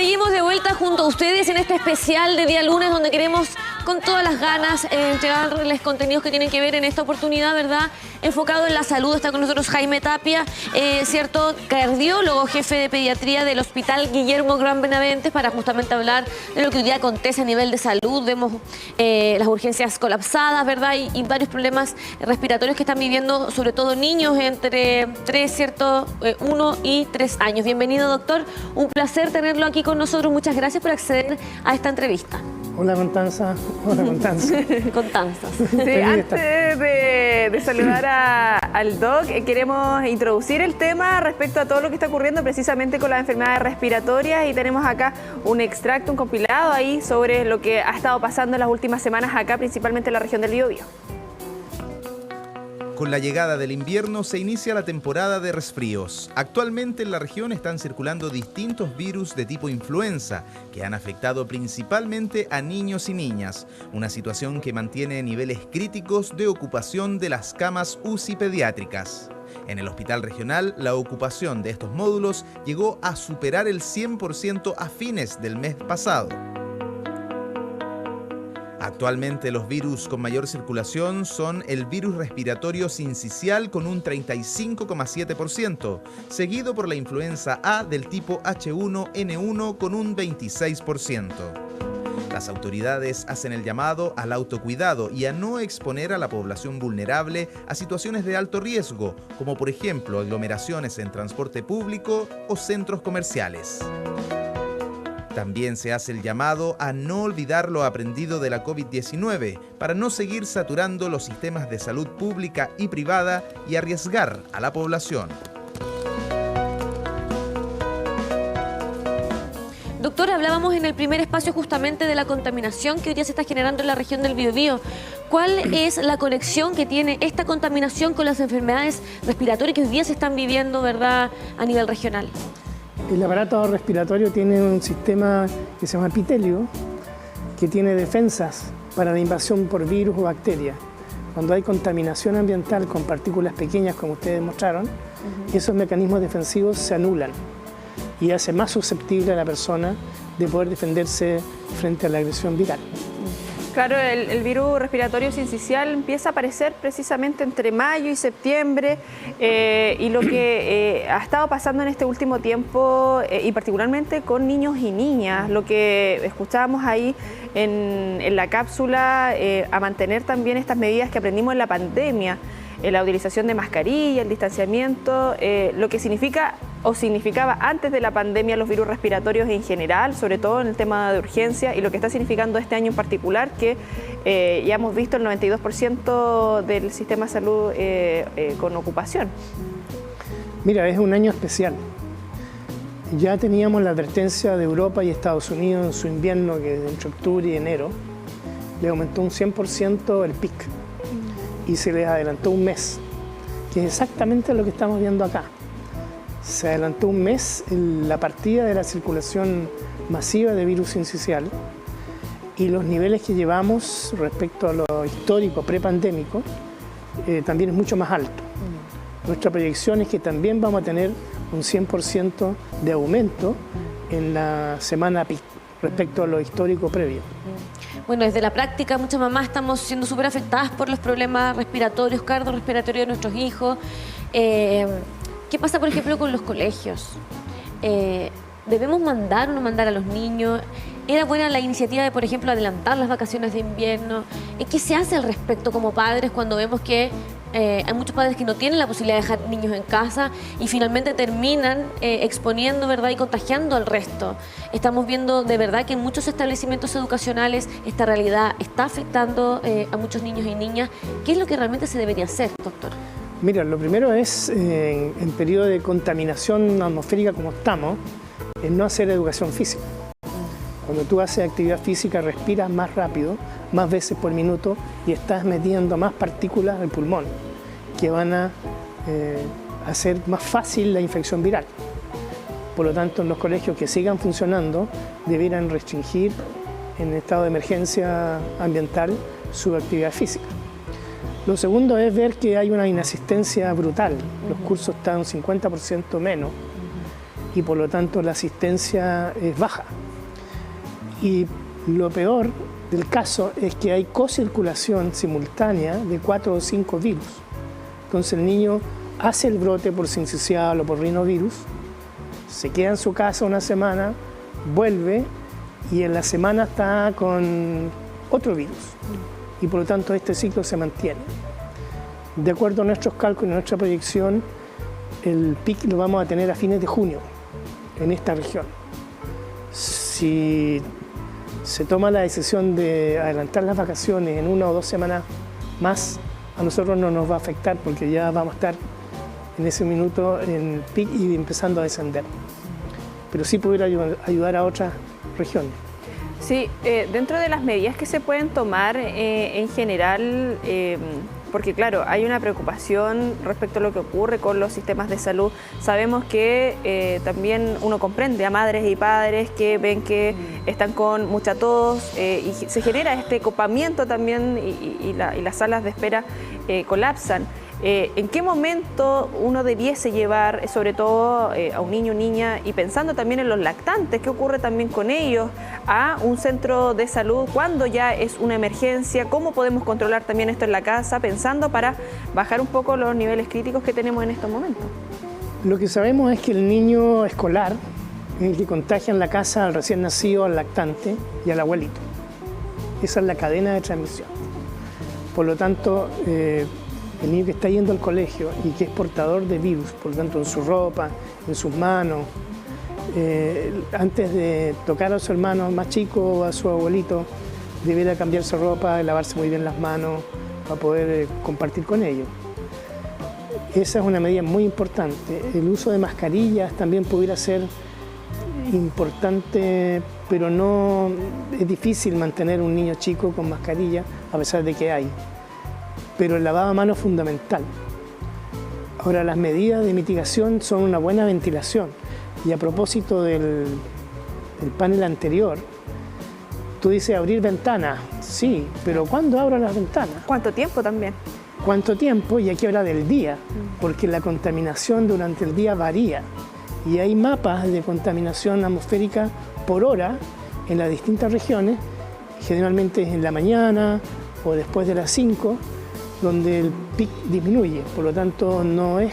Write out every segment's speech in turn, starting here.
seguimos de vuelta junto a ustedes en este especial de día lunes, donde queremos con todas las ganas entregarles contenidos que tienen que ver en esta oportunidad, ¿verdad? Enfocado en la salud. Está con nosotros Jaime Tapia, cierto, cardiólogo, jefe de pediatría del Hospital Guillermo Gran Benavente, para justamente hablar de lo que hoy día acontece a nivel de salud. Vemos las urgencias colapsadas, ¿verdad? Y varios problemas respiratorios que están viviendo, sobre todo niños entre 1 y 3 años. Bienvenido, doctor. Un placer tenerlo aquí con nosotros. Muchas gracias por acceder a esta entrevista. Hola, Constanza. Hola, Constanza. Constanza. Sí, antes de saludar al doc, queremos introducir el tema respecto a todo lo que está ocurriendo precisamente con las enfermedades respiratorias, y tenemos acá un extracto, un compilado ahí sobre lo que ha estado pasando en las últimas semanas acá, principalmente en la región del Biobío. Con la llegada del invierno se inicia la temporada de resfríos. Actualmente en la región están circulando distintos virus de tipo influenza que han afectado principalmente a niños y niñas, una situación que mantiene niveles críticos de ocupación de las camas UCI pediátricas. En el hospital regional, la ocupación de estos módulos llegó a superar el 100% a fines del mes pasado. Actualmente los virus con mayor circulación son el virus respiratorio sincicial con un 35,7%, seguido por la influenza A del tipo H1N1 con un 26%. Las autoridades hacen el llamado al autocuidado y a no exponer a la población vulnerable a situaciones de alto riesgo, como por ejemplo aglomeraciones en transporte público o centros comerciales. También se hace el llamado a no olvidar lo aprendido de la COVID-19 para no seguir saturando los sistemas de salud pública y privada y arriesgar a la población. Doctor, hablábamos en el primer espacio justamente de la contaminación que hoy día se está generando en la región del Biobío. ¿Cuál es la conexión que tiene esta contaminación con las enfermedades respiratorias que hoy día se están viviendo, ¿verdad, a nivel regional? El aparato respiratorio tiene un sistema que se llama epitelio, que tiene defensas para la invasión por virus o bacterias. Cuando hay contaminación ambiental con partículas pequeñas, como ustedes mostraron, esos mecanismos defensivos se anulan y hace más susceptible a la persona de poder defenderse frente a la agresión viral. Claro, el virus respiratorio sincicial empieza a aparecer precisamente entre mayo y septiembre, y lo que ha estado pasando en este último tiempo, y particularmente con niños y niñas, lo que escuchábamos ahí en la cápsula, a mantener también estas medidas que aprendimos en la pandemia, la utilización de mascarilla, el distanciamiento, lo que significa o significaba antes de la pandemia los virus respiratorios en general, sobre todo en el tema de urgencia, y lo que está significando este año en particular, que ya hemos visto el 92% del sistema de salud con ocupación. Mira, es un año especial. Ya teníamos la advertencia de Europa y Estados Unidos en su invierno, que entre octubre y enero le aumentó un 100% el pic. Y se les adelantó un mes, que es exactamente lo que estamos viendo acá. Se adelantó un mes la partida de la circulación masiva de virus sincicial, y los niveles que llevamos respecto a lo histórico prepandémico también es mucho más alto. Nuestra proyección es que también vamos a tener un 100% de aumento en la semana pic respecto a lo histórico previo. Bueno, desde la práctica, muchas mamás estamos siendo súper afectadas por los problemas respiratorios, cardiorrespiratorios de nuestros hijos. ¿Qué pasa, por ejemplo, con los colegios? ¿Debemos mandar o no mandar a los niños? ¿Era buena la iniciativa de, por ejemplo, adelantar las vacaciones de invierno? ¿Qué se hace al respecto como padres cuando vemos que hay muchos padres que no tienen la posibilidad de dejar niños en casa y finalmente terminan exponiendo, ¿verdad?, y contagiando al resto? Estamos viendo de verdad que en muchos establecimientos educacionales esta realidad está afectando a muchos niños y niñas. ¿Qué es lo que realmente se debería hacer, doctor? Mira, lo primero es, en periodo de contaminación atmosférica como estamos, es no hacer educación física. Cuando tú haces actividad física, respiras más rápido, más veces por minuto, y estás metiendo más partículas al pulmón, que van a hacer más fácil la infección viral. Por lo tanto, en los colegios que sigan funcionando, debieran restringir en estado de emergencia ambiental su actividad física. Lo segundo es ver que hay una inasistencia brutal. Los cursos están un 50% menos y por lo tanto la asistencia es baja. Y lo peor del caso es que hay cocirculación simultánea de 4 o 5 virus. Entonces el niño hace el brote por sincicial o por rinovirus, se queda en su casa una semana, vuelve y en la semana está con otro virus. Y por lo tanto este ciclo se mantiene. De acuerdo a nuestros cálculos y nuestra proyección, el pic lo vamos a tener a fines de junio en esta región. Si se toma la decisión de adelantar las vacaciones en 1 o 2 semanas más, a nosotros no nos va a afectar porque ya vamos a estar en ese minuto en el pic y empezando a descender. Pero sí pudiera ayudar a otras regiones. Sí, dentro de las medidas que se pueden tomar en general, porque claro, hay una preocupación respecto a lo que ocurre con los sistemas de salud. Sabemos que también uno comprende a madres y padres que ven que están con mucha tos y se genera este copamiento también y las salas de espera colapsan. ¿En qué momento uno debiese llevar, sobre todo a un niño o niña, y pensando también en los lactantes, qué ocurre también con ellos, a un centro de salud cuando ya es una emergencia? ¿Cómo podemos controlar también esto en la casa, pensando para bajar un poco los niveles críticos que tenemos en estos momentos? Lo que sabemos es que el niño escolar es el que contagia en la casa al recién nacido, al lactante y al abuelito. Esa es la cadena de transmisión. Por lo tanto, el niño que está yendo al colegio y que es portador de virus, por lo tanto en su ropa, en sus manos, antes de tocar a su hermano más chico o a su abuelito, debería cambiarse ropa, lavarse muy bien las manos para poder compartir con ellos. Esa es una medida muy importante. El uso de mascarillas también pudiera ser importante, pero no es difícil mantener un niño chico con mascarilla a pesar de que hay. Pero el lavado de manos es fundamental. Ahora, las medidas de mitigación son una buena ventilación. Y a propósito del panel anterior, tú dices abrir ventanas. Sí, pero ¿cuándo abro las ventanas? ¿Cuánto tiempo también? ¿Cuánto tiempo? Y aquí habla del día, porque la contaminación durante el día varía. Y hay mapas de contaminación atmosférica por hora en las distintas regiones, generalmente es en la mañana o después de las 5, donde el pic disminuye, por lo tanto no es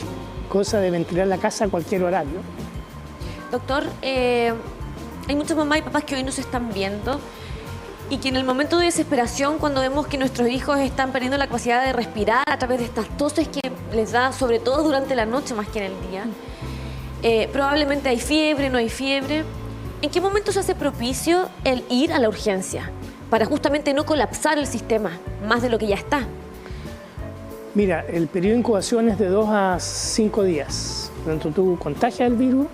cosa de ventilar la casa a cualquier horario. Doctor, hay muchas mamás y papás que hoy nos están viendo y que en el momento de desesperación, cuando vemos que nuestros hijos están perdiendo la capacidad de respirar a través de estas toses que les da, sobre todo durante la noche más que en el día, probablemente hay fiebre, no hay fiebre. ¿En qué momento se hace propicio el ir a la urgencia para justamente no colapsar el sistema más de lo que ya está? Mira, el periodo de incubación es de 2 a 5 días. Cuando tú contagias el virus,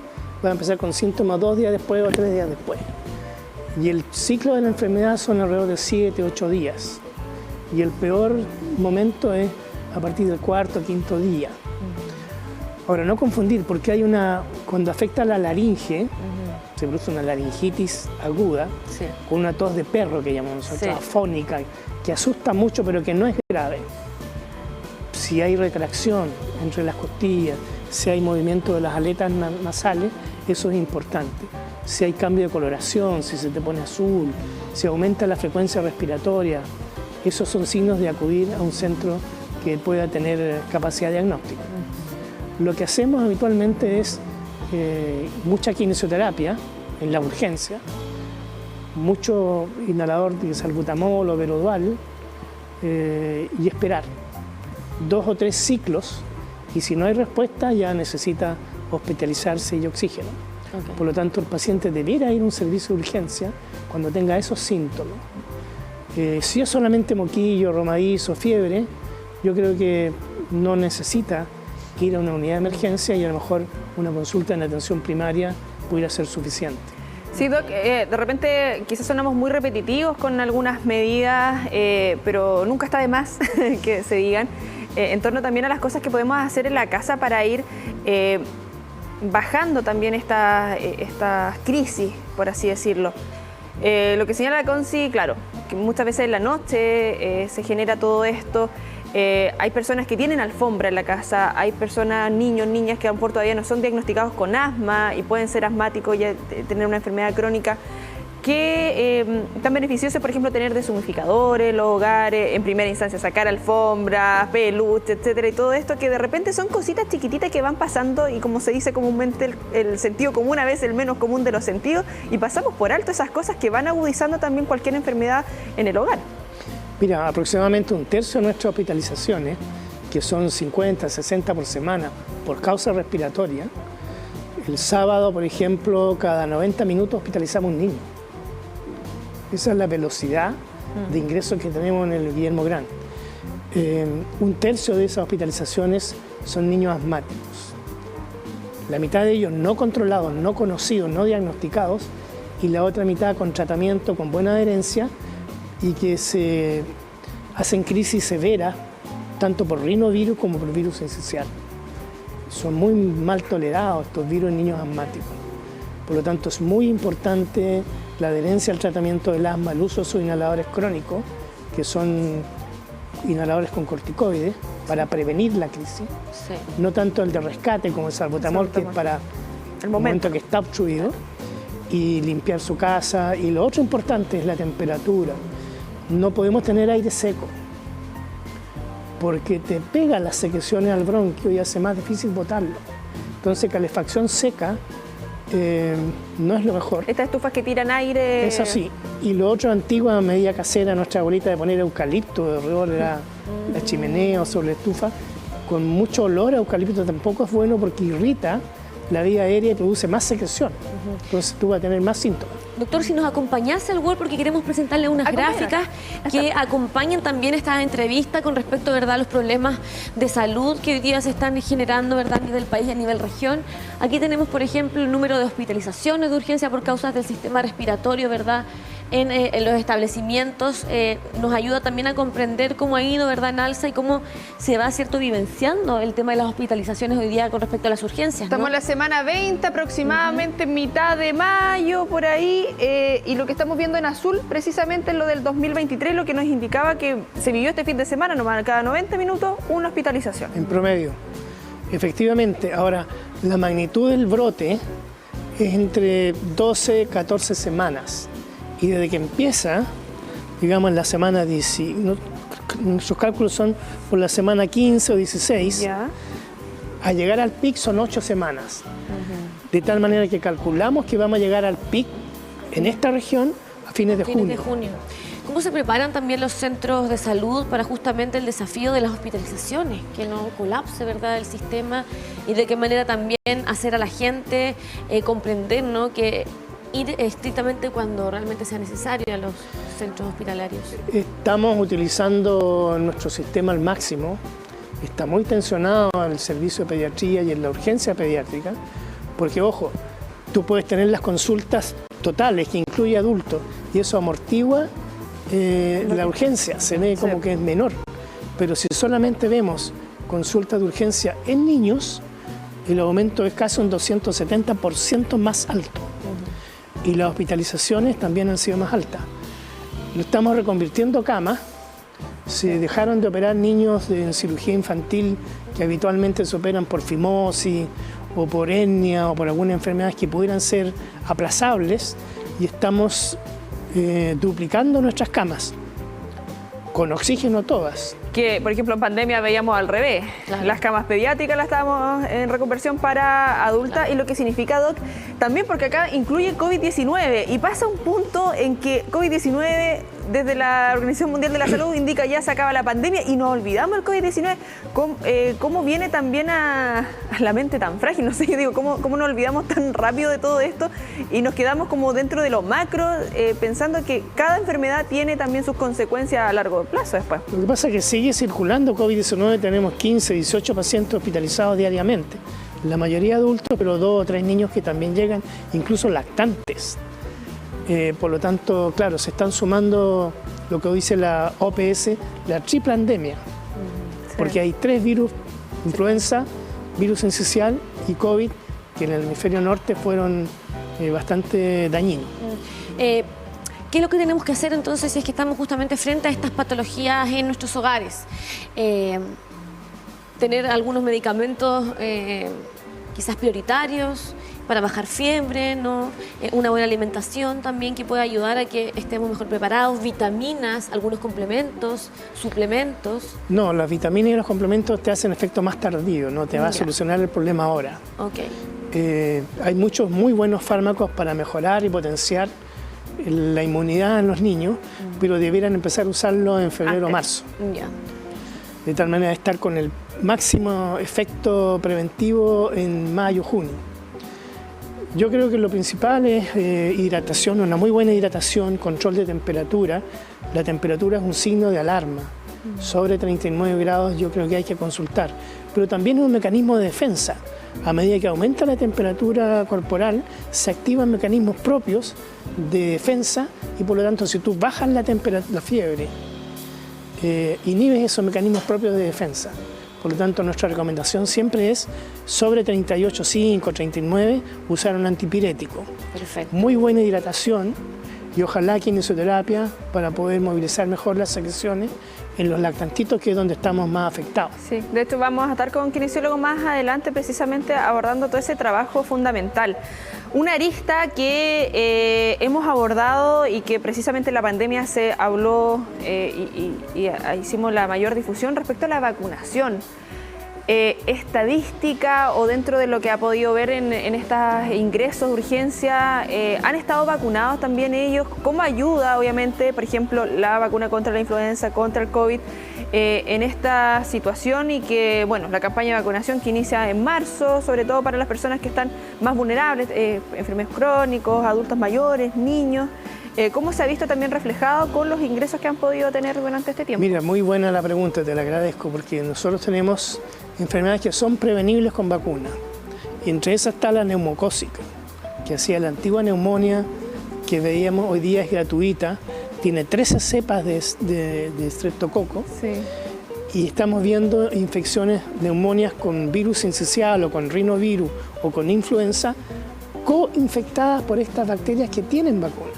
vas a empezar con síntomas 2 días después o 3 días después. Y el ciclo de la enfermedad son alrededor de 7, 8 días. Y el peor momento es a partir del 4º o 5º día. Ahora, no confundir, porque hay cuando afecta la laringe, se produce una laringitis aguda, con una tos de perro que llamamos nosotros, afónica, que asusta mucho pero que no es grave. Si hay retracción entre las costillas, si hay movimiento de las aletas nasales, eso es importante. Si hay cambio de coloración, si se te pone azul, si aumenta la frecuencia respiratoria, esos son signos de acudir a un centro que pueda tener capacidad diagnóstica. Lo que hacemos habitualmente es mucha kinesiología en la urgencia, mucho inhalador de salbutamol o verodual y esperar 2 o 3 ciclos, y si no hay respuesta ya necesita hospitalizarse y oxígeno. Por lo tanto, el paciente debiera ir a un servicio de urgencia cuando tenga esos síntomas. Si es solamente moquillo, romadizo, fiebre, yo creo que no necesita ir a una unidad de emergencia y a lo mejor una consulta en atención primaria pudiera ser suficiente. Sí, Doc, de repente quizás sonamos muy repetitivos con algunas medidas, pero nunca está de más que se digan, en torno también a las cosas que podemos hacer en la casa para ir bajando también estas crisis, por así decirlo. Lo que señala la Conci, claro, que muchas veces en la noche se genera todo esto. Hay personas que tienen alfombra en la casa, hay personas, niños, niñas que a lo mejor todavía no son diagnosticados con asma y pueden ser asmáticos y tener una enfermedad crónica. ¿Qué tan beneficioso es, por ejemplo, tener deshumidificadores, los hogares, en primera instancia sacar alfombras, peluches, etcétera, y todo esto que de repente son cositas chiquititas que van pasando y, como se dice comúnmente, el sentido común a veces el menos común de los sentidos, y pasamos por alto esas cosas que van agudizando también cualquier enfermedad en el hogar? Mira, aproximadamente un tercio de nuestras hospitalizaciones, que son 50, 60 por semana, por causa respiratoria, el sábado, por ejemplo, cada 90 minutos hospitalizamos un niño. Esa es la velocidad de ingreso que tenemos en el Guillermo Gran. Un tercio de esas hospitalizaciones son niños asmáticos. La mitad de ellos no controlados, no conocidos, no diagnosticados, y la otra mitad con tratamiento, con buena adherencia, y que se hacen crisis severas, tanto por rinovirus como por virus esencial. Son muy mal tolerados estos virus en niños asmáticos. Por lo tanto, es muy importante la adherencia al tratamiento del asma, el uso de sus inhaladores crónicos, que son inhaladores con corticoides, para prevenir la crisis. Sí. No tanto el de rescate como el salbutamol, que es para el momento que está obstruido, y limpiar su casa. Y lo otro importante es la temperatura. No podemos tener aire seco, porque te pegan las secreciones al bronquio y hace más difícil botarlo. Entonces, calefacción seca no es lo mejor. Estas estufas que tiran aire... Es así. Y lo otro, antigua medida casera, nuestra abuelita, de poner eucalipto alrededor de la chimenea o sobre la estufa, con mucho olor a eucalipto, tampoco es bueno porque irrita la vía aérea y produce más secreción. Entonces tú vas a tener más síntomas. Doctor, si nos acompañase al Word, porque queremos presentarle unas gráficas que acompañan también esta entrevista con respecto, ¿verdad?, a los problemas de salud que hoy día se están generando, ¿verdad?, a nivel país y a nivel región. Aquí tenemos, por ejemplo, el número de hospitalizaciones de urgencia por causas del sistema respiratorio, ¿verdad?, en los establecimientos. Nos ayuda también a comprender cómo ha ido, ¿verdad?, en alza y cómo se va, ¿cierto?, vivenciando el tema de las hospitalizaciones hoy día con respecto a las urgencias, ¿no? Estamos en la semana 20, aproximadamente mitad de mayo, por ahí, y lo que estamos viendo en azul precisamente es lo del 2023, lo que nos indicaba que se vivió este fin de semana, nomás cada 90 minutos una hospitalización. En promedio, efectivamente. Ahora, la magnitud del brote es entre 12 y 14 semanas. Y desde que empieza, digamos en la semana 10, nuestros cálculos son por la semana 15 o 16, ¿ya?, a llegar al pic son 8 semanas. De tal manera que calculamos que vamos a llegar al pic en esta región a fines de junio. ¿Cómo se preparan también los centros de salud para justamente el desafío de las hospitalizaciones? Que no colapse, ¿verdad?, el sistema, y de qué manera también hacer a la gente comprender, ¿no?, que ir estrictamente cuando realmente sea necesario a los centros hospitalarios. Estamos utilizando nuestro sistema al máximo. Está muy tensionado en el servicio de pediatría y en la urgencia pediátrica, porque, ojo, tú puedes tener las consultas totales, que incluye adultos, y eso amortigua la urgencia, se ve como que es menor. Pero si solamente vemos consultas de urgencia en niños, el aumento es casi un 270% más alto. Y las hospitalizaciones también han sido más altas. Lo estamos reconvirtiendo camas. Se dejaron de operar niños en cirugía infantil que habitualmente se operan por fimosis o por hernia o por alguna enfermedad que pudieran ser aplazables, y estamos duplicando nuestras camas, con oxígeno todas. Que, por ejemplo, en pandemia veíamos al revés. Claro. Las camas pediátricas las estábamos en reconversión para adultas, claro. Y lo que significa, Doc, también porque acá incluye COVID-19 y pasa un punto en que COVID-19, desde la Organización Mundial de la Salud, indica ya se acaba la pandemia y nos olvidamos el COVID-19. ¿Cómo viene también a la mente tan frágil? No sé, yo digo, ¿cómo nos olvidamos tan rápido de todo esto y nos quedamos como dentro de lo macro, pensando que cada enfermedad tiene también sus consecuencias a largo plazo después? Lo que pasa es que sigue circulando COVID-19, tenemos 15, 18 pacientes hospitalizados diariamente, la mayoría adultos, pero 2 o 3 niños que también llegan, incluso lactantes. Por lo tanto, claro, se están sumando lo que dice la OPS, la triplandemia, sí. Porque hay 3 virus, influenza, virus esencial y COVID, que en el hemisferio norte fueron bastante dañinos. ¿Qué ¿Qué es lo que tenemos que hacer entonces si es que estamos justamente frente a estas patologías en nuestros hogares? Tener algunos medicamentos quizás prioritarios para bajar fiebre, ¿no? Una buena alimentación también que pueda ayudar a que estemos mejor preparados, vitaminas, algunos complementos, suplementos. No, las vitaminas y los complementos te hacen efecto más tardío, no te va a solucionar el problema ahora. Okay. Hay muchos muy buenos fármacos para mejorar y potenciar la inmunidad en los niños, pero debieran empezar a usarlo en febrero o marzo. De tal manera de estar con el máximo efecto preventivo en mayo, junio. Yo creo que lo principal es hidratación, una muy buena hidratación, control de temperatura. La temperatura es un signo de alarma. Sobre 39 grados yo creo que hay que consultar. Pero también es un mecanismo de defensa. A medida que aumenta la temperatura corporal, se activan mecanismos propios de defensa y por lo tanto si tú bajas la fiebre, inhibes esos mecanismos propios de defensa. Por lo tanto, nuestra recomendación siempre es sobre 38,5, 39, usar un antipirético. Perfecto. Muy buena hidratación y ojalá kinesiología para poder movilizar mejor las secreciones en los lactantitos, que es donde estamos más afectados. Sí, de hecho vamos a estar con un kinesiólogo más adelante precisamente abordando todo ese trabajo fundamental. Una arista que hemos abordado y que precisamente en la pandemia se habló y hicimos la mayor difusión respecto a la vacunación. Estadística o dentro de lo que ha podido ver en estos ingresos de urgencia, ¿han estado vacunados también ellos? ¿Cómo ayuda, obviamente, por ejemplo, la vacuna contra la influenza, contra el COVID, en esta situación? Y que, bueno, la campaña de vacunación que inicia en marzo, sobre todo para las personas que están más vulnerables, enfermos crónicos, adultos mayores, niños. ¿Cómo se ha visto también reflejado con los ingresos que han podido tener durante este tiempo? Mira, muy buena la pregunta, te la agradezco, porque nosotros tenemos enfermedades que son prevenibles con vacuna. Y entre esas está la neumocócica, que hacía la antigua neumonía que veíamos hoy día es gratuita, tiene 13 cepas de streptococo. Sí. Y estamos viendo infecciones, neumonias con virus sincicial o con rinovirus o con influenza co-infectadas por estas bacterias que tienen vacuna.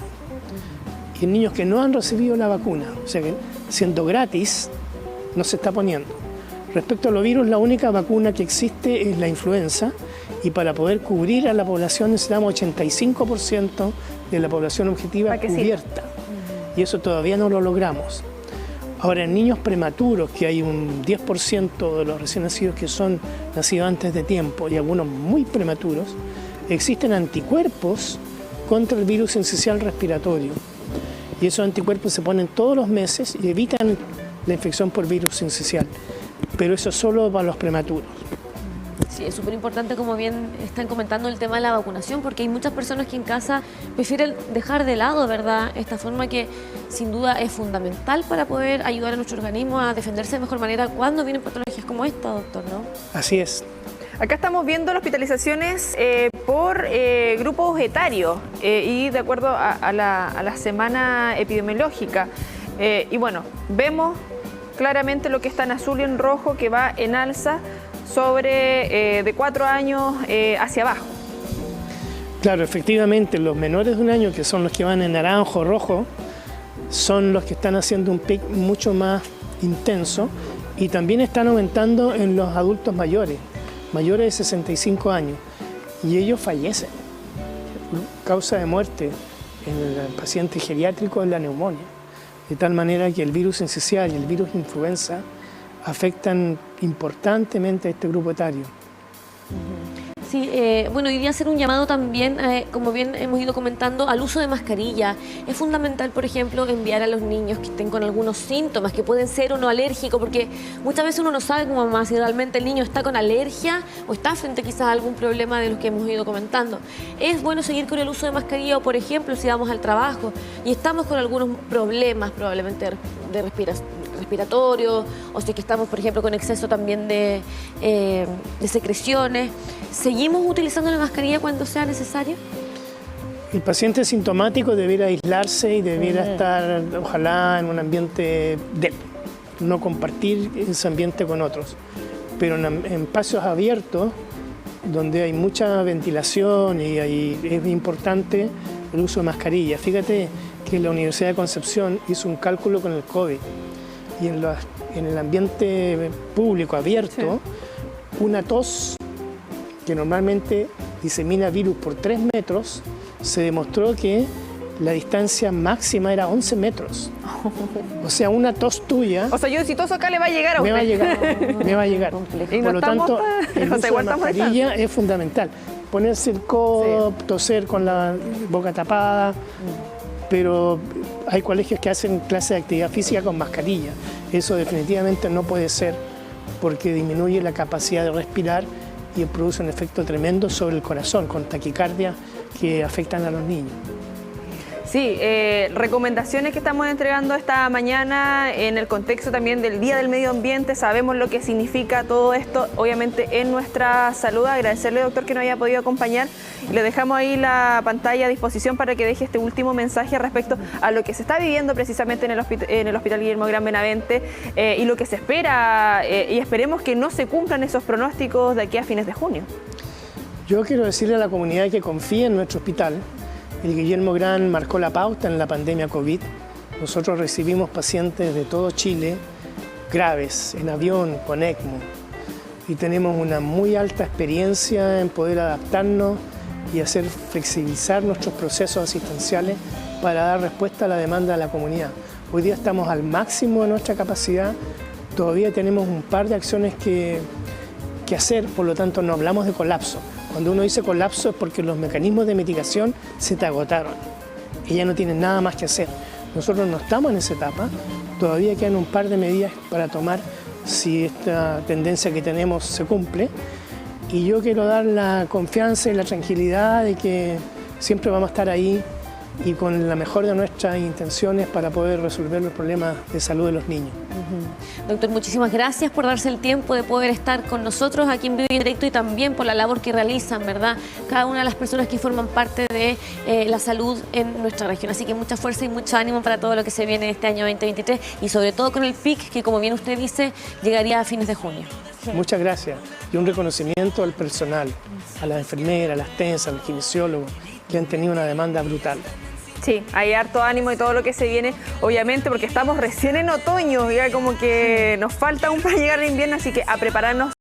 Y en niños que no han recibido la vacuna, o sea que siendo gratis, no se está poniendo. Respecto a los virus, la única vacuna que existe es la influenza y para poder cubrir a la población necesitamos 85% de la población objetiva cubierta. Y eso todavía no lo logramos. Ahora, en niños prematuros, que hay un 10% de los recién nacidos que son nacidos antes de tiempo y algunos muy prematuros, existen anticuerpos contra el virus sincicial respiratorio. Y esos anticuerpos se ponen todos los meses y evitan la infección por virus sincicial. Pero eso es solo para los prematuros. Sí, es súper importante, como bien están comentando, el tema de la vacunación, porque hay muchas personas que en casa prefieren dejar de lado, ¿verdad?, esta forma que sin duda es fundamental para poder ayudar a nuestro organismo a defenderse de mejor manera cuando vienen patologías como esta, doctor, ¿no? Así es. Acá estamos viendo las hospitalizaciones por grupos etarios y de acuerdo a la semana epidemiológica. Y bueno, vemos claramente lo que está en azul y en rojo, que va en alza sobre de 4 años hacia abajo. Claro, efectivamente, los menores de 1 año, que son los que van en naranjo o rojo, son los que están haciendo un pic mucho más intenso y también están aumentando en los adultos mayores de 65 años, y ellos fallecen. Causa de muerte en el paciente geriátrico es la neumonía, de tal manera que el virus sincicial y el virus influenza afectan importantemente a este grupo etario. Sí, bueno, hoy día hacer un llamado también, como bien hemos ido comentando, al uso de mascarilla. Es fundamental, por ejemplo, enviar a los niños que estén con algunos síntomas, que pueden ser o no alérgicos, porque muchas veces uno no sabe como mamá si realmente el niño está con alergia o está frente quizás a algún problema de los que hemos ido comentando. Es bueno seguir con el uso de mascarilla o, por ejemplo, si vamos al trabajo y estamos con algunos problemas probablemente de respiratorio, o si que estamos, por ejemplo, con exceso también de secreciones, ¿seguimos utilizando la mascarilla cuando sea necesario? El paciente sintomático debiera aislarse y debiera estar, ojalá, en un ambiente no compartir ese ambiente con otros. Pero en espacios abiertos, donde hay mucha ventilación y es importante el uso de mascarilla. Fíjate, que la Universidad de Concepción hizo un cálculo con el COVID y en el ambiente público abierto, una tos que normalmente disemina virus por 3 metros, se demostró que la distancia máxima era 11 metros. O sea, una tos tuya... O sea, yo si toso acá le va a llegar a usted. Me va a llegar. Y Por no lo tanto, el o uso sea, de mascarilla es fundamental. Ponerse el codo, toser con la boca tapada, pero hay colegios que hacen clases de actividad física con mascarilla. Eso definitivamente no puede ser porque disminuye la capacidad de respirar y produce un efecto tremendo sobre el corazón, con taquicardia que afectan a los niños. Sí, recomendaciones que estamos entregando esta mañana en el contexto también del Día del Medio Ambiente. Sabemos lo que significa todo esto, obviamente, en nuestra salud. Agradecerle, doctor, que nos haya podido acompañar. Y le dejamos ahí la pantalla a disposición para que deje este último mensaje respecto a lo que se está viviendo precisamente en el Hospital Guillermo Gran Benavente y lo que se espera. Y esperemos que no se cumplan esos pronósticos de aquí a fines de junio. Yo quiero decirle a la comunidad que confíe en nuestro hospital. El Guillermo Gran marcó la pauta en la pandemia COVID. Nosotros recibimos pacientes de todo Chile, graves, en avión, con ECMO. Y tenemos una muy alta experiencia en poder adaptarnos y hacer flexibilizar nuestros procesos asistenciales para dar respuesta a la demanda de la comunidad. Hoy día estamos al máximo de nuestra capacidad. Todavía tenemos un par de acciones que hacer, por lo tanto no hablamos de colapso. Cuando uno dice colapso es porque los mecanismos de mitigación se te agotaron y ya no tienen nada más que hacer. Nosotros no estamos en esa etapa, todavía quedan un par de medidas para tomar si esta tendencia que tenemos se cumple. Y yo quiero dar la confianza y la tranquilidad de que siempre vamos a estar ahí y con la mejor de nuestras intenciones para poder resolver los problemas de salud de los niños. Doctor, muchísimas gracias por darse el tiempo de poder estar con nosotros aquí en vivo y en directo y también por la labor que realizan, ¿verdad? Cada una de las personas que forman parte de la salud en nuestra región. Así que mucha fuerza y mucho ánimo para todo lo que se viene este año 2023 y sobre todo con el PIC que, como bien usted dice, llegaría a fines de junio. Muchas gracias y un reconocimiento al personal, a las enfermeras, a las TENS, a los kinesiólogos que han tenido una demanda brutal. Sí, hay harto ánimo y todo lo que se viene, obviamente, porque estamos recién en otoño, ya como que nos falta aún para llegar al invierno, así que a prepararnos.